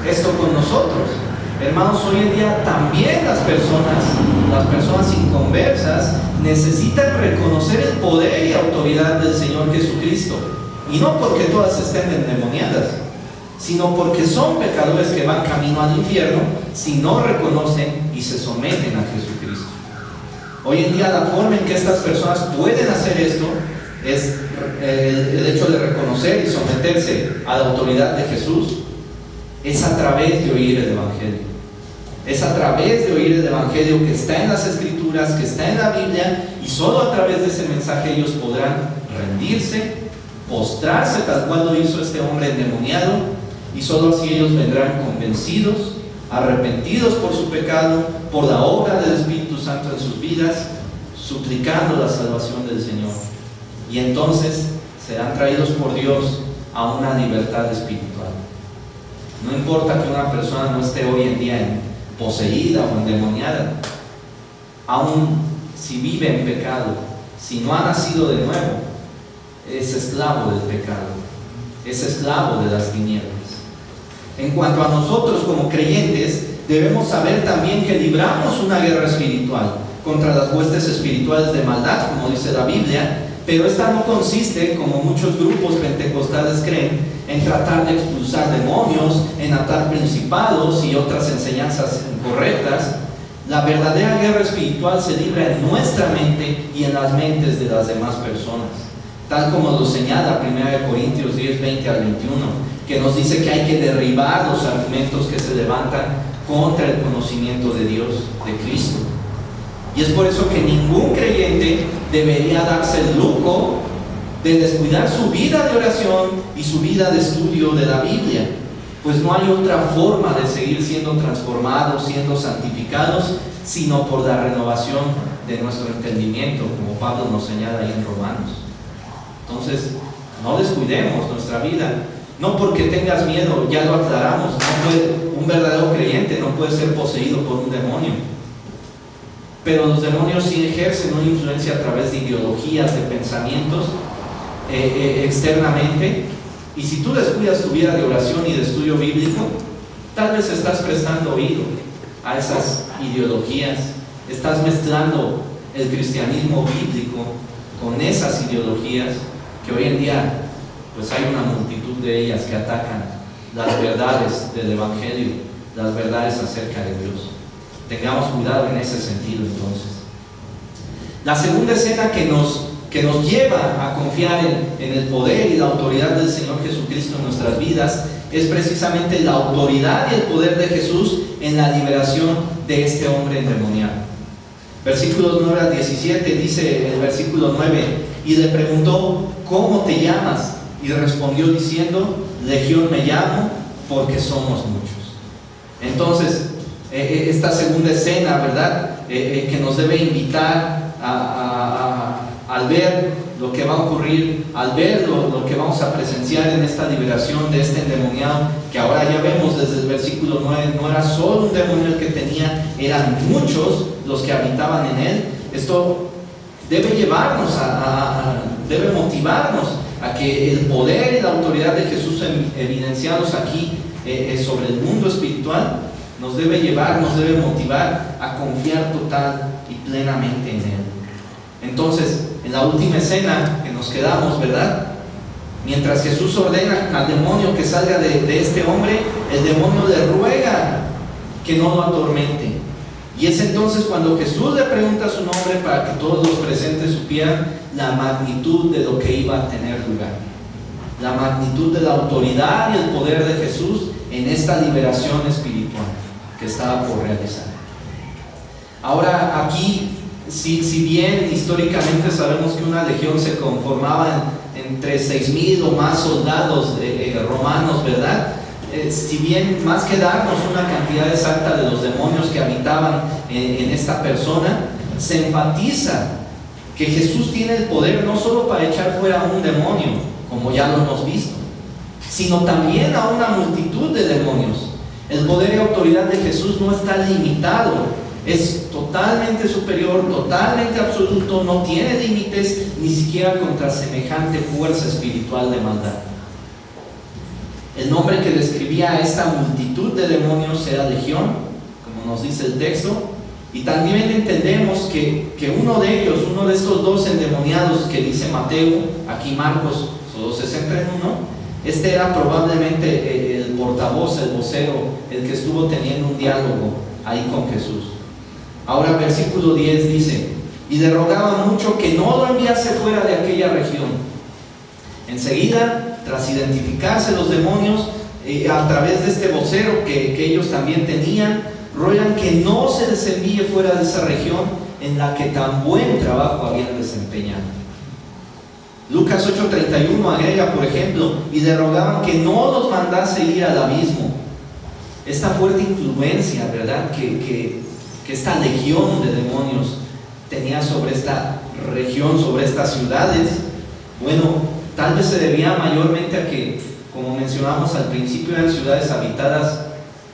esto con nosotros? Hermanos, hoy en día también las personas inconversas necesitan reconocer el poder y autoridad del Señor Jesucristo, y no porque todas estén endemoniadas, sino porque son pecadores que van camino al infierno si no reconocen y se someten a Jesucristo. Hoy en día la forma en que estas personas pueden hacer esto es el hecho de reconocer y someterse a la autoridad de Jesús, es a través de oír el Evangelio. Es a través de oír el Evangelio que está en las Escrituras, que está en la Biblia, y solo a través de ese mensaje ellos podrán rendirse, postrarse tal cual lo hizo este hombre endemoniado, y solo así ellos vendrán convencidos, arrepentidos por su pecado, por la obra del Espíritu Santo en sus vidas, suplicando la salvación del Señor. Y entonces serán traídos por Dios a una libertad espiritual. No importa que una persona no esté hoy en día poseída o endemoniada, aún si vive en pecado, si no ha nacido de nuevo, es esclavo del pecado, es esclavo de las tinieblas. En cuanto a nosotros como creyentes, debemos saber también que libramos una guerra espiritual contra las huestes espirituales de maldad, como dice la Biblia, pero esta no consiste, como muchos grupos pentecostales creen, en tratar de expulsar demonios, en atar principados y otras enseñanzas incorrectas. La verdadera guerra espiritual se libra en nuestra mente y en las mentes de las demás personas, tal como lo señala 1 Corintios 10, 20 al 21, que nos dice que hay que derribar los argumentos que se levantan contra el conocimiento de Dios, de Cristo. Y es por eso que ningún creyente debería darse el lujo de descuidar su vida de oración y su vida de estudio de la Biblia, pues no hay otra forma de seguir siendo transformados, siendo santificados, sino por la renovación de nuestro entendimiento, como Pablo nos señala ahí en Romanos. Entonces, no descuidemos nuestra vida, no porque tengas miedo, ya lo aclaramos, un verdadero creyente no puede ser poseído por un demonio. Pero los demonios sí ejercen una influencia a través de ideologías, de pensamientos externamente. Y si tú descuidas tu vida de oración y de estudio bíblico, tal vez estás prestando oído a esas ideologías, estás mezclando el cristianismo bíblico con esas ideologías que hoy en día pues hay una multitud de ellas que atacan las verdades del Evangelio, las verdades acerca de Dios. Tengamos cuidado en ese sentido entonces. La segunda escena que nos lleva a confiar en el poder y la autoridad del Señor Jesucristo en nuestras vidas es precisamente la autoridad y el poder de Jesús en la liberación de este hombre endemoniado. Versículos 9 al 17 dice el versículo 9: y le preguntó, ¿cómo te llamas? Y respondió diciendo, Legión me llamo, porque somos muchos. Entonces, esta segunda escena, ¿verdad? Que nos debe invitar al ver lo que va a ocurrir, al ver lo que vamos a presenciar en esta liberación de este endemoniado, que ahora ya vemos desde el versículo 9, no era solo un demonio el que tenía, eran muchos los que habitaban en él. Esto debe llevarnos debe motivarnos a que el poder y la autoridad de Jesús evidenciados aquí sobre el mundo espiritual nos debe llevar, nos debe motivar a confiar total y plenamente en Él. Entonces, en la última escena que nos quedamos, ¿verdad? Mientras Jesús ordena al demonio que salga de este hombre, el demonio le ruega que no lo atormente. Y es entonces cuando Jesús le pregunta su nombre para que todos los presentes supieran la magnitud de lo que iba a tener lugar. La magnitud de la autoridad y el poder de Jesús en esta liberación espiritual que estaba por realizar. Ahora aquí, si bien históricamente sabemos que una legión se conformaba entre 6,000 o más soldados romanos, ¿verdad? Si bien más que darnos una cantidad exacta de los demonios que habitaban en esta persona, se enfatiza que Jesús tiene el poder no solo para echar fuera a un demonio, como ya lo hemos visto, sino también a una multitud de demonios. El poder y autoridad de Jesús no está limitado, es totalmente superior, totalmente absoluto, no tiene límites ni siquiera contra semejante fuerza espiritual de maldad. El nombre que describía a esta multitud de demonios era Legión, como nos dice el texto, y también entendemos que uno de ellos, uno de estos dos endemoniados que dice Mateo, aquí Marcos solo se centra en uno, este era probablemente el portavoz, el vocero, el que estuvo teniendo un diálogo ahí con Jesús. Ahora versículo 10 dice, y le rogaba mucho que no lo enviase fuera de aquella región. Enseguida, tras identificarse los demonios, a través de este vocero que ellos también tenían, ruegan que no se les envíe fuera de esa región en la que tan buen trabajo habían desempeñado. Lucas 8:31 agrega, por ejemplo, y le rogaban que no los mandase ir al abismo. Esta fuerte influencia, ¿verdad?, que esta legión de demonios tenía sobre esta región, sobre estas ciudades, bueno, tal vez se debía mayormente a que, como mencionamos al principio, eran ciudades habitadas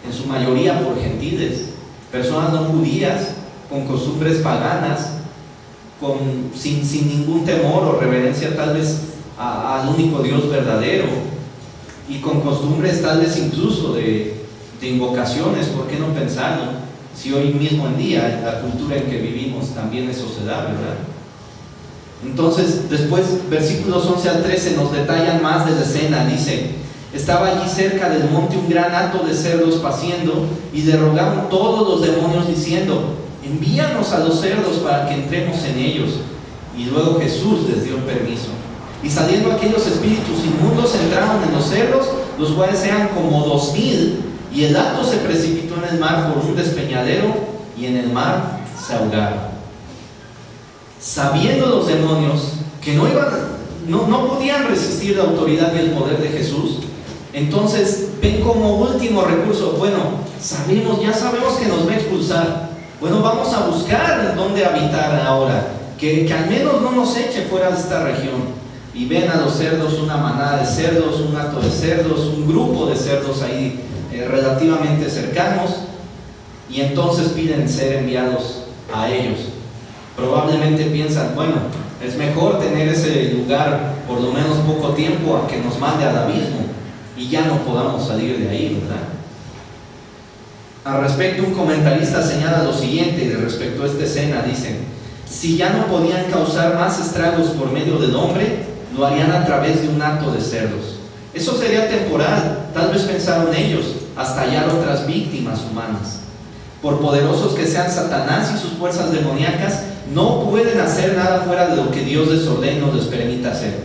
en su mayoría por gentiles, personas no judías, con costumbres paganas, sin ningún temor o reverencia tal vez al único Dios verdadero, y con costumbres tal vez incluso de invocaciones. ¿Por qué no pensarlo? Si hoy mismo en día, en la cultura en que vivimos, también eso se da, ¿verdad? Entonces, después, versículos 11 al 13 nos detallan más de la escena. Dice: estaba allí cerca del monte un gran hato de cerdos paciendo, y le rogaban todos los demonios diciendo: envíanos a los cerdos para que entremos en ellos. Y luego Jesús les dio permiso. Y saliendo aquellos espíritus inmundos entraron en los cerdos, los cuales eran como 2000, y el hato se precipitó en el mar por un despeñadero, y en el mar se ahogaron. Sabiendo los demonios que no podían resistir la autoridad y el poder de Jesús, entonces ven como último recurso: bueno, ya sabemos que nos va a expulsar, bueno, vamos a buscar dónde habitar ahora, que al menos no nos eche fuera de esta región. Y ven a los cerdos, una manada de cerdos, un hato de cerdos, un grupo de cerdos ahí relativamente cercanos, y entonces piden ser enviados a ellos. Probablemente piensan: bueno, es mejor tener ese lugar por lo menos poco tiempo a que nos mande al abismo y ya no podamos salir de ahí, ¿verdad? Al respecto, un comentarista señala lo siguiente respecto a esta escena. Dice: si ya no podían causar más estragos por medio del hombre, lo harían a través de un hato de cerdos. Eso sería temporal, tal vez pensaron ellos, hasta hallar otras víctimas humanas. Por poderosos que sean Satanás y sus fuerzas demoníacas, no pueden hacer nada fuera de lo que Dios les ordena o les permita hacer.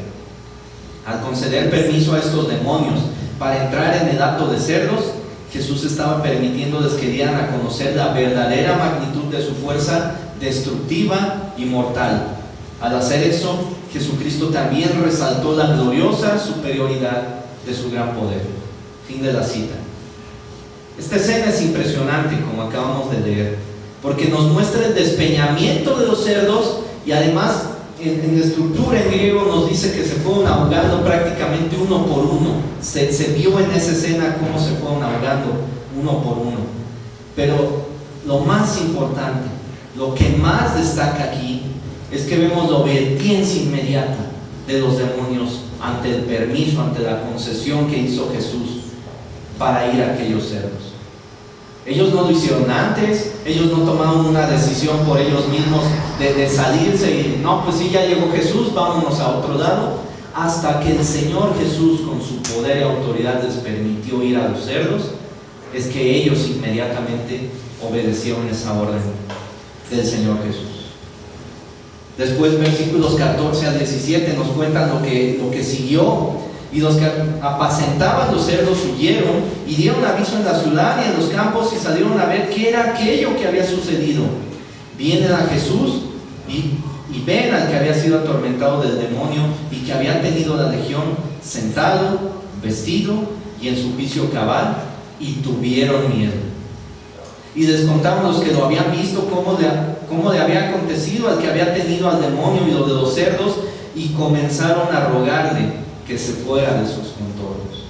Al conceder permiso a estos demonios para entrar en el hato de cerdos, Jesús estaba permitiéndoles que dieran a conocer la verdadera magnitud de su fuerza destructiva y mortal. Al hacer eso, Jesucristo también resaltó la gloriosa superioridad de su gran poder. Fin de la cita. Esta escena es impresionante, como acabamos de leer, porque nos muestra el despeñamiento de los cerdos, y además en la estructura en griego nos dice que se fueron ahogando prácticamente uno por uno. Se vio en esa escena cómo se fueron ahogando uno por uno. Pero lo más importante, lo que más destaca aquí, es que vemos la obediencia inmediata de los demonios ante el permiso, ante la concesión que hizo Jesús para ir a aquellos cerdos. Ellos no lo hicieron antes, ellos no tomaron una decisión por ellos mismos de salirse y no, pues sí, ya llegó Jesús, vámonos a otro lado, hasta que el Señor Jesús, con su poder y autoridad, les permitió ir a los cerdos. Es que ellos inmediatamente obedecieron esa orden del Señor Jesús. Después, versículos 14 al 17 nos cuentan lo que siguió. Y los que apacentaban los cerdos huyeron y dieron aviso en la ciudad y en los campos, y salieron a ver qué era aquello que había sucedido. Vienen a Jesús y ven al que había sido atormentado del demonio y que había tenido la legión sentado, vestido y en su juicio cabal, y tuvieron miedo. Y les contaron los que lo habían visto cómo le había acontecido al que había tenido al demonio y lo de los cerdos, y comenzaron a rogarle que se fuera de sus contornos.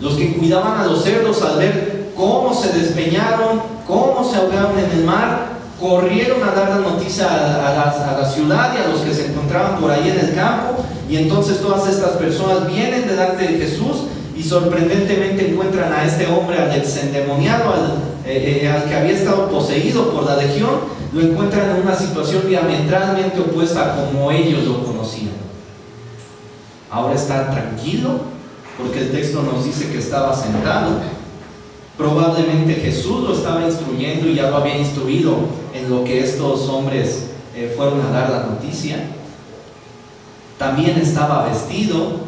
Los que cuidaban a los cerdos, al ver cómo se despeñaron, cómo se ahogaron en el mar, corrieron a dar la noticia a la ciudad y a los que se encontraban por ahí en el campo. Y entonces todas estas personas vienen delante de Jesús y sorprendentemente encuentran a este hombre, al exendemoniado, al que había estado poseído por la legión. Lo encuentran en una situación diametralmente opuesta a como ellos lo conocían. Ahora está tranquilo, porque el texto nos dice que estaba sentado. Probablemente Jesús lo estaba instruyendo y ya lo había instruido en lo que estos hombres fueron a dar la noticia. También estaba vestido.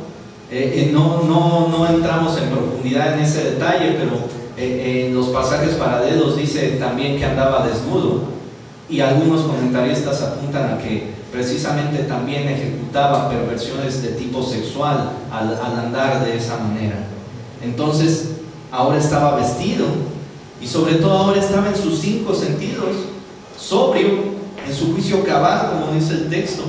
No entramos en profundidad en ese detalle, pero en los pasajes paralelos dice también que andaba desnudo. Y algunos comentaristas apuntan a que precisamente también ejecutaba perversiones de tipo sexual al andar de esa manera. Entonces, ahora estaba vestido, y sobre todo ahora estaba en sus 5 sentidos, sobrio, en su juicio cabal, como dice el texto.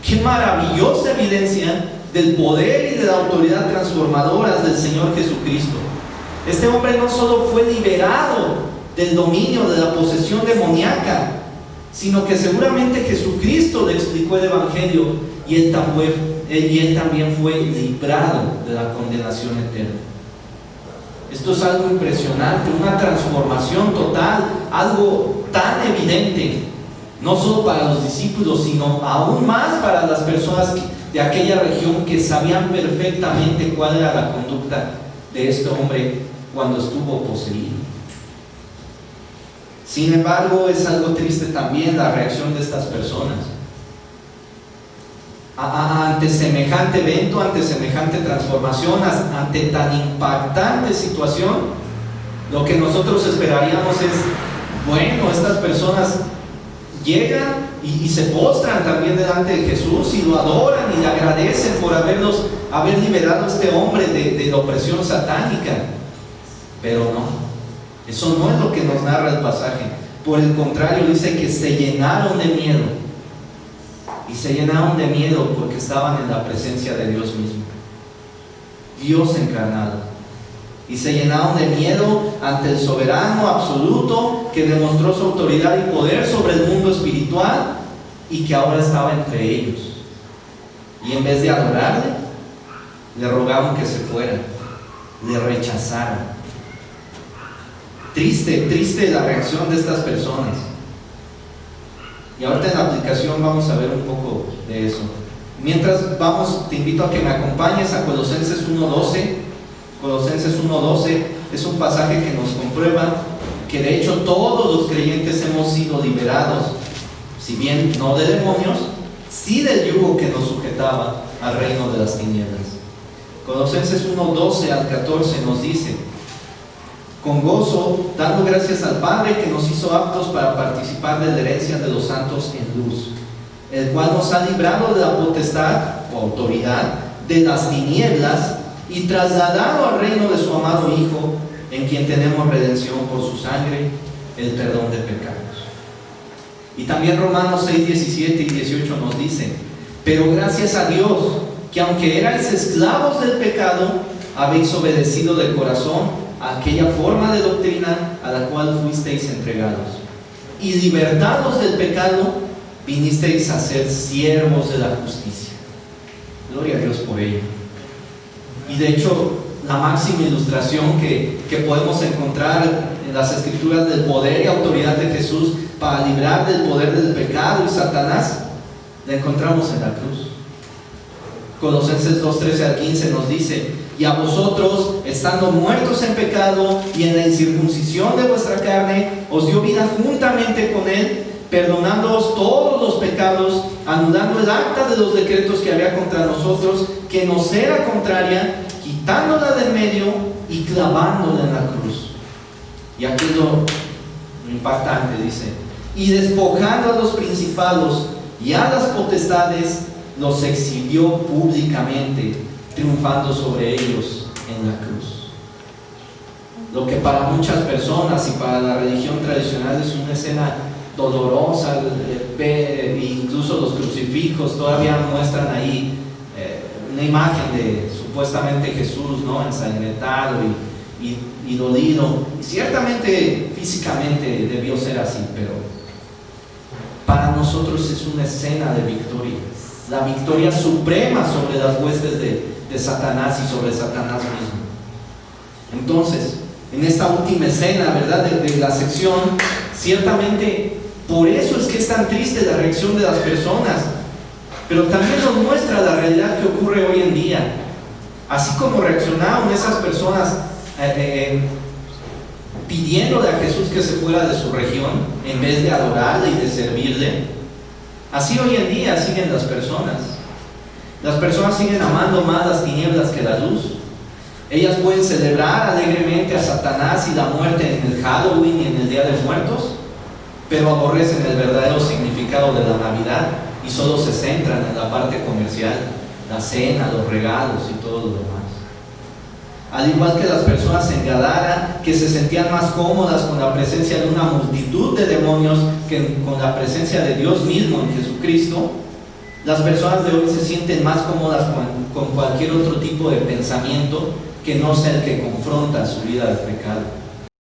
Qué maravillosa evidencia del poder y de la autoridad transformadoras del Señor Jesucristo. Este hombre no solo fue liberado del dominio de la posesión demoníaca, sino que seguramente Jesucristo le explicó el Evangelio y él también fue librado de la condenación eterna. Esto es algo impresionante, una transformación total, algo tan evidente, no solo para los discípulos, sino aún más para las personas de aquella región que sabían perfectamente cuál era la conducta de este hombre cuando estuvo poseído. Sin embargo, es algo triste también la reacción de estas personas. Ante semejante evento, ante semejante transformación, ante tan impactante situación, lo que nosotros esperaríamos es, bueno, estas personas llegan y se postran también delante de Jesús y lo adoran y le agradecen por haber liberado a este hombre de la opresión satánica. Pero no, eso no es lo que nos narra el pasaje. Por el contrario, dice que se llenaron de miedo. Y se llenaron de miedo porque estaban en la presencia de Dios mismo, Dios encarnado. Y se llenaron de miedo ante el soberano absoluto que demostró su autoridad y poder sobre el mundo espiritual y que ahora estaba entre ellos. Y en vez de adorarle, le rogaron que se fuera, le rechazaron. Triste la reacción de estas personas. Y ahorita en la aplicación vamos a ver un poco de eso. Mientras vamos, te invito a que me acompañes a Colosenses 1:12. Colosenses 1:12 es un pasaje que nos comprueba que de hecho todos los creyentes hemos sido liberados, si bien no de demonios, sí del yugo que nos sujetaba al reino de las tinieblas. Colosenses 1:12 al 14 nos dice: con gozo, dando gracias al Padre que nos hizo aptos para participar de la herencia de los santos en luz, el cual nos ha librado de la potestad o autoridad de las tinieblas y trasladado al reino de su amado Hijo, en quien tenemos redención por su sangre, el perdón de pecados. Y también Romanos 6:17 y 18 nos dice: pero gracias a Dios, que aunque erais esclavos del pecado, habéis obedecido de corazón a aquella forma de doctrina a la cual fuisteis entregados, y libertados del pecado, vinisteis a ser siervos de la justicia. Gloria a Dios por ello. Y de hecho, la máxima ilustración que podemos encontrar en las Escrituras del poder y autoridad de Jesús para librar del poder del pecado y Satanás, la encontramos en la cruz. Colosenses 2:13 al 15 nos dice: y a vosotros, estando muertos en pecado y en la incircuncisión de vuestra carne, os dio vida juntamente con él, perdonándoos todos los pecados, anulando el acta de los decretos que había contra nosotros, que nos era contraria, quitándola del medio y clavándola en la cruz. Y aquí lo impactante dice: y despojando a los principados y a las potestades, los exhibió públicamente, triunfando sobre ellos en la cruz. Lo que para muchas personas y para la religión tradicional es una escena dolorosa, incluso los crucifijos todavía muestran ahí una imagen de supuestamente Jesús, ¿no?, ensangrentado y dolido. Y ciertamente físicamente debió ser así, pero para nosotros es una escena de victoria, la victoria suprema sobre las huestes de Satanás y sobre Satanás mismo. Entonces, en esta última escena, ¿verdad?, de la sección, ciertamente por eso es que es tan triste la reacción de las personas, pero también nos muestra la realidad que ocurre hoy en día. Así como reaccionaron esas personas pidiéndole a Jesús que se fuera de su región en vez de adorarle y de servirle, así hoy en día siguen las personas. Las personas siguen amando más las tinieblas que la luz. Ellas pueden celebrar alegremente a Satanás y la muerte en el Halloween y en el Día de Muertos, pero aborrecen el verdadero significado de la Navidad y solo se centran en la parte comercial, la cena, los regalos y todo lo demás. Al igual que las personas en Gadara, que se sentían más cómodas con la presencia de una multitud de demonios que con la presencia de Dios mismo en Jesucristo, las personas de hoy se sienten más cómodas con cualquier otro tipo de pensamiento que no sea el que confronta su vida de pecado.